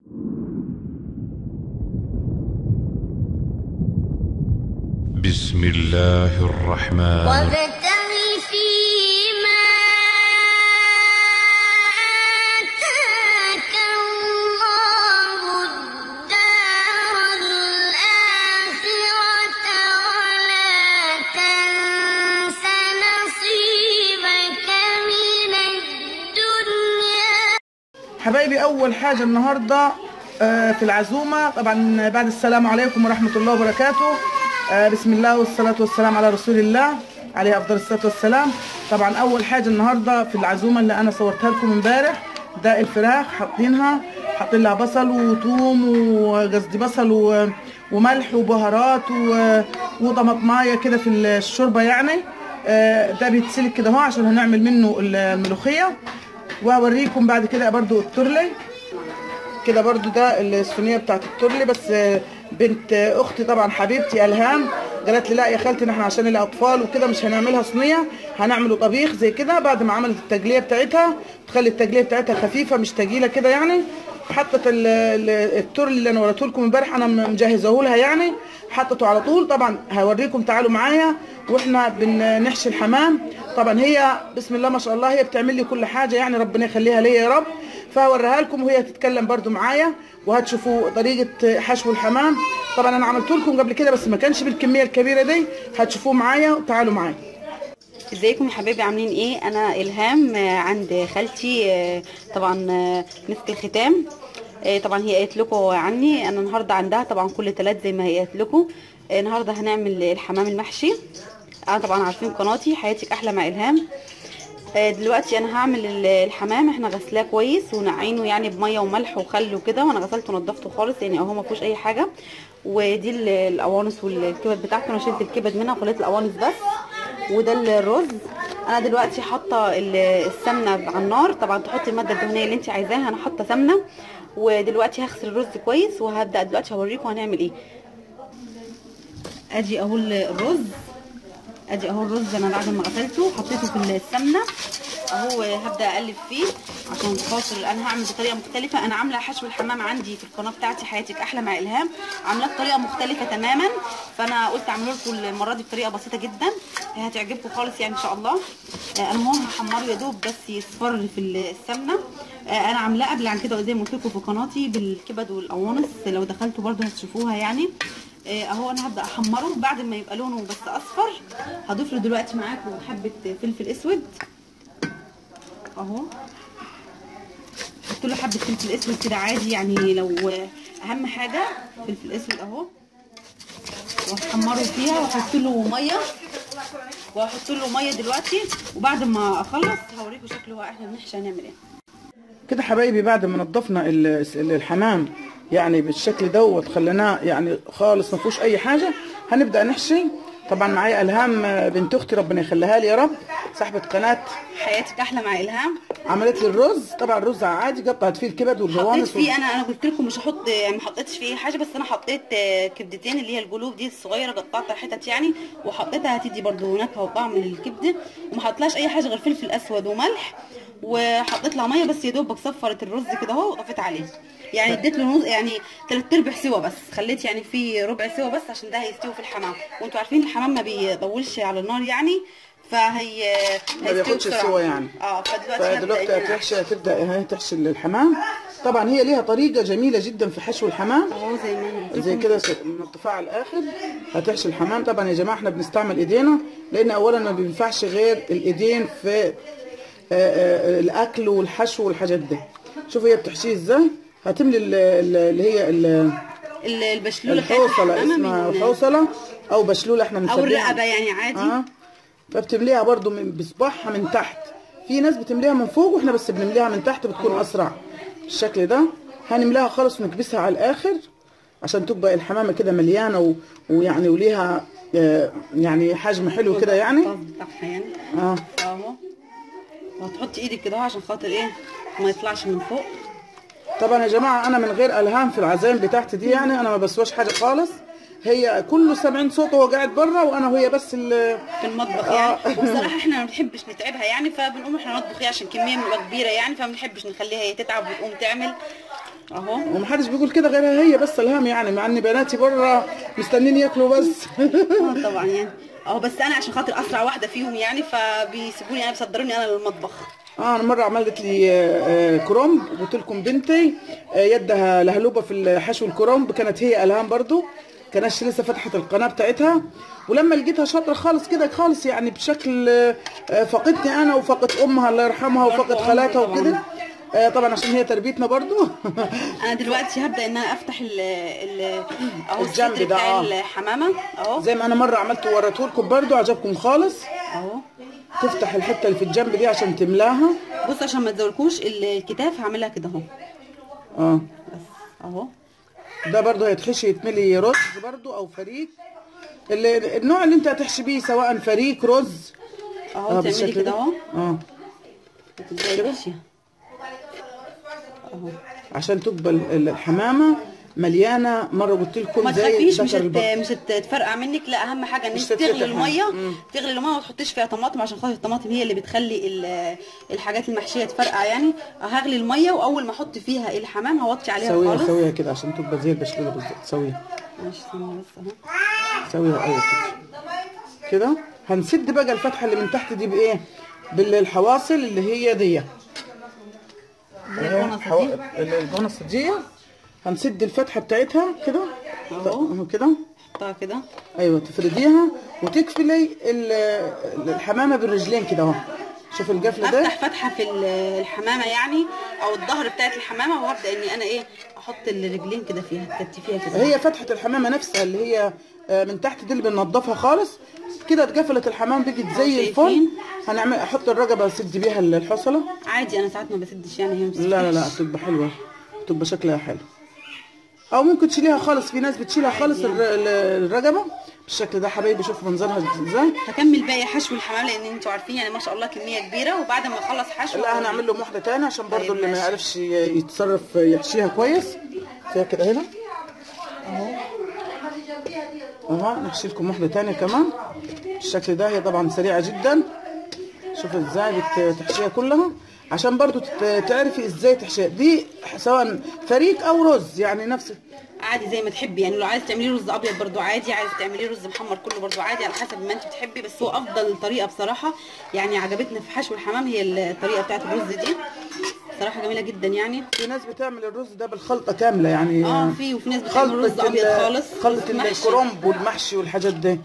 بسم الله الرحمن وابتغ فيما آتاك الله الدار الآخرة ولا تنس نصيبك من الدنيا. حبايبي، اول حاجه النهارده في العزومه، طبعا بعد السلام عليكم ورحمه الله وبركاته. بسم الله والصلاه والسلام على رسول الله عليه افضل الصلاه والسلام. طبعا اول حاجه النهارده في العزومه اللي انا صورتها لكم امبارح، ده الفراخ حاطين لها بصل وثوم وقصدي بصل وملح وبهارات وطماطمايه كده في الشوربه يعني. ده بيتسلق كده اهو عشان هنعمل منه الملوخيه، وهوريكم بعد كده برضو الترلي كده برضو. ده الصينيه بتاعت الترلي، بس بنت اختي طبعا حبيبتي الهام قالت لي لا يا خالتي احنا عشان الاطفال وكده مش هنعملها صينيه، هنعمله طبيخ زي كده. بعد ما عملت التجليه بتاعتها تخلي التجليه بتاعتها خفيفه مش تقيله كده يعني. حطت الترلي اللي انا وريته لكم امبارح انا مجهزه لها يعني، حطته على طول. طبعا هوريكم، تعالوا معايا واحنا بنحشي الحمام. طبعا هي بسم الله ما شاء الله هي بتعمل لي كل حاجه يعني، ربنا يخليها ليا يا رب. فهوريها لكم وهي تتكلم برضو معايا، وهتشوفوا طريقه حشو الحمام. طبعا انا عملت لكم قبل كده بس ما كانش بالكميه الكبيره دي، هتشوفوه معايا وتعالوا معايا. ازيكم يا حبايبي، عاملين ايه؟ انا الهام عند خالتي طبعا مسك الختام. طبعا هي قالت لكم عني، انا النهارده عندها طبعا كل تلات زي ما هي قالت لكم. النهارده هنعمل الحمام المحشي. انا طبعا عارفين قناتي حياتك احلى مع الهام. دلوقتي انا هعمل الحمام. احنا غسلاه كويس ونعينه يعني بميه وملح وخل وكده، وانا غسلته ونضفته خالص يعني اهو ما فيهوش اي حاجه. ودي القوانص والكبد بتاعته، انا شلت الكبد منها وخليت القوانص بس. وده الرز. انا دلوقتي حاطه السمنه على النار. طبعا تحطي الماده الدهنيه اللي انت عايزاها، انا حاطه سمنه. ودلوقتي هغسل الرز كويس وهبدا دلوقتي هوريكم هنعمل ايه. ادي اهو الرز، ادي اهو الرز. انا بعد ما غسلته حطيته في السمنه اهو، هبدا اقلب فيه عشان خاطر انا هعمل بطريقه مختلفه. انا عامله حشو الحمام عندي في القناه بتاعتي حياتك احلى مع الهام، عاملاه بطريقه مختلفه تماما. فانا قلت اعمله لكم المره دي بطريقه بسيطه جدا هتعجبكم خالص يعني ان شاء الله. انا المهم هحمره يا دوب بس يصفر في السمنه. انا عاملاه قبل عن كده زي ما قلت لكم في قناتي بالكبد والقوانص، لو دخلتوا برده هتشوفوها يعني. اهو انا هبدا احمره. بعد ما يبقى لونه بس اصفر هضيف له دلوقتي معاكم حبه فلفل اسود اهو. حط له حبه فلفل اسود كده عادي يعني، لو اهم حاجه فلفل اسود اهو. واحمره فيها واحط له ميه دلوقتي. وبعد ما اخلص هوريكم شكله احنا بنحشي هنعمل ايه. كده حبايبي بعد ما نضفنا الحمام يعني بالشكل دوت، خليناه يعني خالص ما فيهوش اي حاجه، هنبدا نحشي. طبعا معايا الهام بنت اختي ربنا يخليها لي يا رب، صاحبه قناه حياتك احلى مع الهام. عملت لي الرز. طبعا الرز عادي قطعت فيه الكبد والجوانص. حطيت فيه انا قلت لكم مش هحط يعني، ما حطيتش فيه حاجه، بس انا حطيت كبدتين اللي هي الجلوب دي الصغيره قطعتها حتت يعني، وحطيتها هتدي برده نكهه وطعم للكبده. وما حطيتلاش اي حاجه غير فلفل اسود وملح، وحطيت لها ميه بس يا دوبك صفرت الرز كده اهو وطفيت عليه يعني. اديت له نص يعني 3/4 سوا بس، خليت يعني في ربع سوا بس عشان ده هيستوي في الحمام. وانتوا عارفين الحمام ما بيطولش على النار يعني، فهي ما بياخدش السوا يعني. فدلوقتي هتبدا تحشي الحمام. طبعا هي ليها طريقه جميله جدا في حشو الحمام اهو زي كده منطفاه على الاخر. هتحشي الحمام. طبعا يا جماعه احنا بنستعمل ايدينا، لان اولا ما بينفعش غير الايدين في الاكل والحشو والحاجات دي. شوفوا هي بتحشيه ازاي. هتملي اللي هي البشلوله الحوصله، اسمها حوصله او بشلوله احنا بنسميها، او الرقبه يعني عادي. فبتمليها برضو بصباعها من تحت. في ناس بتمليها من فوق، واحنا بس بنمليها من تحت بتكون اسرع بالشكل ده. هنملاها خالص ونكبسها على الاخر عشان تبقى الحمامه كده مليانه ويعني وليها يعني حجم حلو كده يعني. اهو وهتحطي ايدك كده عشان خاطر ايه ما يطلعش من فوق. طبعا يا جماعه انا من غير الهام في العزايم بتاعتي دي يعني انا ما بسواش حاجه خالص. هي كله سامعين صوته وهو قاعد بره، وانا وهي بس في المطبخ يعني. وبصراحه احنا ما بنحبش نتعبها يعني، فبنقوم احنا نطبخ هي عشان كميه بتبقى كبيره يعني، فما بنحبش نخليها هي تتعب وتقوم تعمل اهو. ومحدش بيقول كده غيرها هي بس الهام يعني، مع ان بناتي بره مستنين ياكلوا بس. طبعا يعني اهو، بس انا عشان خاطر اسرع واحده فيهم يعني فبيسيبوني انا، بيصدروني انا للمطبخ. انا مره عملت لي كرنب، قلت لكم بنتي يدها لهلوبه في حشو الكرنب، كانت هي الهام برضو، كانتش لسه فتحت القناه بتاعتها، ولما لقيتها شاطره خالص كده خالص يعني بشكل فقدتني انا وفقدت امها الله يرحمها وفقدت خالاتها وكده. طبعا عشان هي تربيتنا برضو. انا دلوقتي هبدا ان انا افتح اهو الجنب الصدر ده بتاع الحمامه اهو، زي ما انا مره عملت ووريته لكم برضو، عجبكم خالص اهو. تفتح الحته اللي في الجنب دي عشان تملاها. بص عشان ما تزولكوش الكتاف هعملها كده اهو. بس اهو ده برضو هيتحشي يتملي رز برضو او فريك، النوع اللي انت هتحشي بيه سواء فريك رز اهو. تعملي كده اهو كده اهو عشان تبقى الحمامه مليانه. مره قلت لكم ما زي تخافيش مش هتفرقع منك، لا اهم حاجه ان انت تغلي الميه، تغلي الميه وما تحطيش فيها طماطم، عشان خاطر الطماطم هي اللي بتخلي الحاجات المحشيه تفرقع يعني. هغلي الميه واول ما احط فيها الحمام هوطي عليها خالص. سويها كده عشان تبقى زي البشاميل بالظبط. سويها ماشي ثانيه بس اهو. سويها ايوه كده. هنسد بقى الفتحه اللي من تحت دي بايه؟ بالحواصل اللي هي دي البونصه دي، هنسد الفتحه بتاعتها كده اهو كده. حطها كده ايوه تفرديها وتقفلي الحمامه بالرجلين كده اهو. شوف القفله ده، افتح فتحه في الحمامه يعني او الظهر بتاعت الحمامه، وابدا اني انا ايه احط الرجلين كده فيها، تكتفيها كده. هي فتحه الحمامه نفسها اللي هي من تحت دي اللي بننضفها خالص كده، اتقفلت الحمام بقت زي الفل. هنعمل احط الرقبه اسد بيها الحصله عادي، انا ساعات ما بسدش يعني، هي لا بتبقى حلوه، بتبقى شكلها حلو. او ممكن تشيليها خالص، في ناس بتشيلها خالص يعني. الرقبه بالشكل ده حبايبي، شوفوا منظرها ازاي. هكمل باقي حشو الحمام لان انتوا عارفين يعني ما شاء الله كميه كبيره، وبعد ما اخلص حشو لا هنعمل له واحده تاني عشان برضو اللي ما يعرفش يتصرف يحشيها كويس. فيها كده هنا اهو، نحشي لكم واحده تانية كمان بالشكل ده. هي طبعا سريعه جدا، شوفوا ازاي بتحشيها كلها عشان برضو تعرفي ازاي تحشيها دي، سواء فريك او رز يعني نفس عادي زي ما تحبي يعني. لو عايز تعمليه رز ابيض برضو عادي، عايز تعمليه رز محمر كله برضو عادي، على حسب ما انت بتحبي. بس هو افضل طريقه بصراحه يعني عجبتنا في حشو الحمام هي الطريقه بتاعت الرز دي، صراحه جميله جدا يعني. في ناس بتعمل الرز ده بالخلطه كامله يعني، وفي ناس بتعمل رز ابيض خالص، خلطه الكرنب والمحشي والحاجات دي.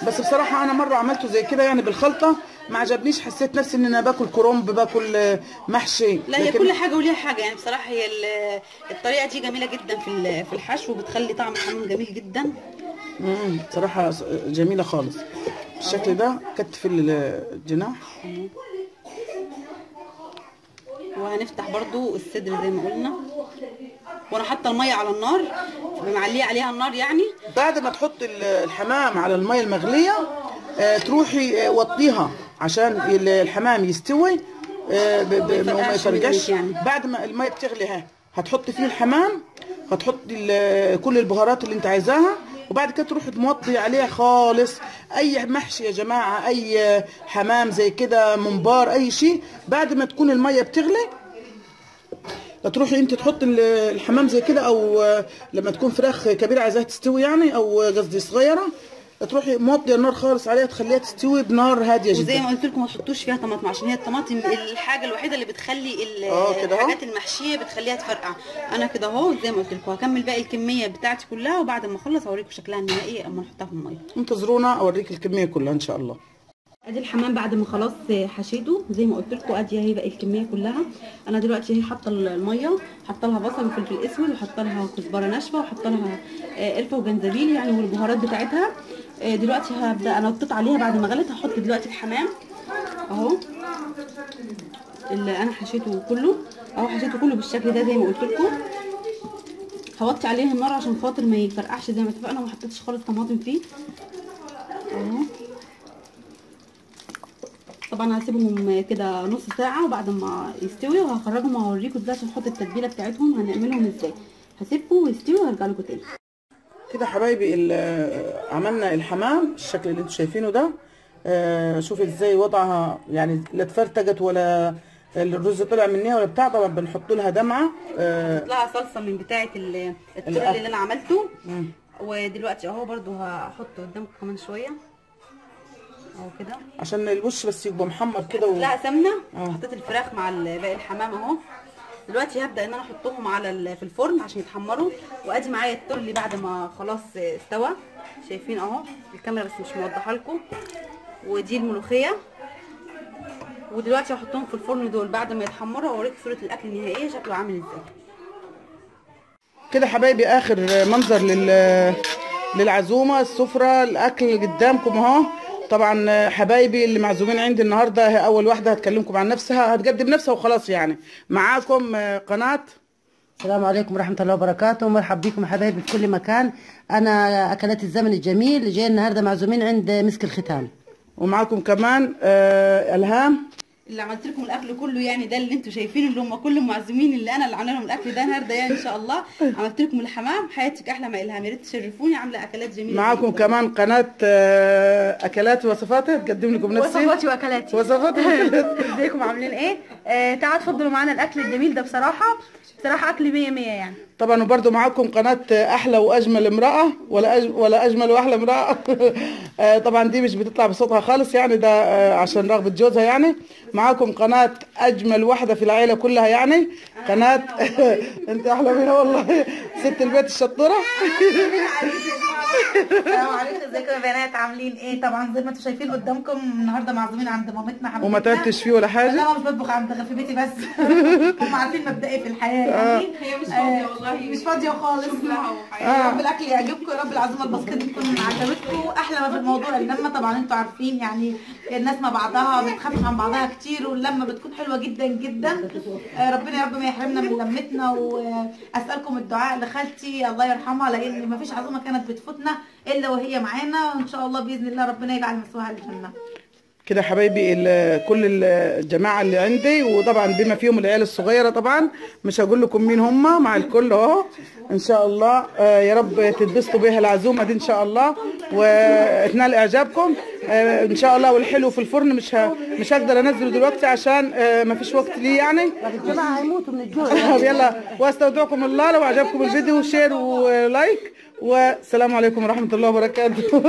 بس بصراحه انا مره عملته زي كده يعني بالخلطه، ما عجبنيش، حسيت نفسي ان انا باكل كرنب باكل محشي. لا هي كل حاجه وليها حاجه يعني. بصراحه هي الطريقه دي جميله جدا في الحشو، وبتخلي طعم الحمام جميل جدا. بصراحه جميله خالص بالشكل ده. كتف الجناح وهنفتح برضو الصدر زي ما قلنا، وانا حاطه الميه على النار، معليه عليها النار يعني. بعد ما تحط الحمام على الميه المغليه تروحي وطيها عشان الحمام يستوي وما يفرقش يعني. بعد ما الميه بتغلي هتحطي فيه الحمام، هتحطي كل البهارات اللي انت عايزاها، وبعد كده تروحي تموطي عليها خالص. اي محشي يا جماعه، اي حمام زي كده، ممبار، اي شيء، بعد ما تكون الميه بتغلي تروحي انت تحطي الحمام زي كده، او لما تكون فراخ كبيره عايزاها تستوي يعني، او قصدي صغيره، تروحي موطيه النار خالص عليها، تخليها تستوي بنار هاديه جدا. وزي ما قلت لكم ما تحطوش فيها طماطم، عشان هي الطماطم الحاجه الوحيده اللي بتخلي الحاجات المحشيه بتخليها تفرقع. انا كده اهو زي ما قلت لكم هكمل باقي الكميه بتاعتي كلها، وبعد ما اخلص اوريكم شكلها النهائي اما نحطها في الميه. انتظرونا اوريك الكميه كلها ان شاء الله. ادي الحمام بعد ما خلاص حشيته زي ما قلت لكم، ادي اهي باقي الكميه كلها. انا دلوقتي اهي حاطه الميه، حاطه لها بصل وفلفل اسود، وحاطه لها كزبره ناشفه، وحاطه لها قرفه وجنزبيل يعني، والبهارات بتاعتها. دلوقتي هبدا انا نطيت عليها بعد ما غلت. هحط دلوقتي الحمام اهو اللي انا حشيته كله اهو، حشيته كله بالشكل ده زي ما قلت لكم. هوطي عليه النار عشان خاطر ما يفرقعش زي ما اتفقنا، وما حطيتش خالص طماطم فيه اهو. طبعا هسيبهم كده نص ساعه، وبعد ما يستوي وهخرجهم وهوريكم ازاي عشان نحط التتبيله بتاعتهم هنعملهم ازاي. هسيبكم ويستوي وهرجع لكم تاني. كده حبايبي عملنا الحمام الشكل اللي انتوا شايفينه ده. شوفي ازاي وضعها، يعني لا اتفرتجت ولا الرز طلع منها ولا بتاع. طبعا بنحط لها دمعه، لها صلصه من بتاعه الترل اللي انا عملته. ودلوقتي اهو برضو هحط قدامكم كمان شويه اهو كده عشان الوش بس يبقى محمر كده لا سمنه. حطيت الفراخ مع باقي الحمام اهو. دلوقتي هبدا ان انا احطهم على في الفرن عشان يتحمروا. وادي معايا الترلي بعد ما خلاص استوى، شايفين اهو الكاميرا بس مش موضحه لكم. ودي الملوخيه. ودلوقتي هحطهم في الفرن دول بعد ما يتحمروا واوريك صوره الاكل النهائيه شكله عامل ازاي. كده حبايبي اخر منظر للعزومه، السفره، الاكل قدامكم اهو. طبعا حبايبي اللي معزومين عندي النهارده، اول واحده هتكلمكم عن نفسها، هتقدم نفسها وخلاص. يعني معاكم قناه. السلام عليكم ورحمة الله وبركاته. مرحبا بكم حبايبي في كل مكان. أنا أكلات الزمن الجميل، جاي النهارده معزومين عند مسك الختام. ومعاكم كمان الهام اللي عملت لكم الاكل كله، يعني ده اللي انتم شايفينه اللي هم كل المعزومين اللي انا اللي عامله لهم الاكل ده النهارده يعني ان شاء الله. عملت لكم الحمام حياتك احلى مع الهام، يا ريت تشرفوني. عامله اكلات جميله. معاكم كمان قناه اكلات وصفاتي، تقدم لكم نفسي وصفاتي واكلاتي. وصفاتي ازيكم عاملين ايه؟ تعالوا اتفضلوا معانا الاكل الجميل ده. بصراحه اكل 100 100 يعني. طبعا وبرده معاكم قناه احلى واجمل امراه، ولا اجمل واحلى امراه. طبعا دي مش بتطلع بصوتها خالص، يعني ده عشان رغبه جوزها. يعني معاكم قناه اجمل واحده في العيله كلها، يعني قناه انت احلى منها والله، ست البيت الشطوره. السلام عليكم، ازيكم يا بنات عاملين ايه؟ طبعا زي ما انتم شايفين قدامكم النهارده معزومين عند مامتنا حبيبتنا. وما تعبتش فيه ولا حاجه؟ لا مش بطبخ عند غير في بيتي بس. هم عارفين مبدئي في الحياه يعني. هي مش فاضيه والله، مش فاضيه خالص. يا رب الاكل يعجبكم، يا رب العزومه البسيطه دي تكون عجبتكم. احلى ما في الموضوع اللمه، طبعا انتوا عارفين يعني الناس مع بعضها بتخفف عن بعضها كتير، واللمه بتكون حلوه جدا جدا. ربنا يا رب ما يحرمنا من لمتنا. واسالكم الدعاء لخالتي الله يرحمها، لان ما فيش عزومه كانت بتفوتنا الا وهي معانا، وان شاء الله باذن الله ربنا يجعل مثواها الجنه. كده حبايبي كل الجماعه اللي عندي، وطبعا بما فيهم العيال الصغيره، طبعا مش هقول لكم مين هم، مع الكل اهو ان شاء الله. يا رب تتبسطوا بيها العزومه دي ان شاء الله، وتنال اعجابكم ان شاء الله. والحلو في الفرن مش هقدر انزله دلوقتي عشان ما فيش وقت ليه يعني. الجماعة هيموتوا من الجوع. يلا، واستودعكم الله. لو عجبكم الفيديو شير ولايك، والسلام عليكم ورحمه الله وبركاته.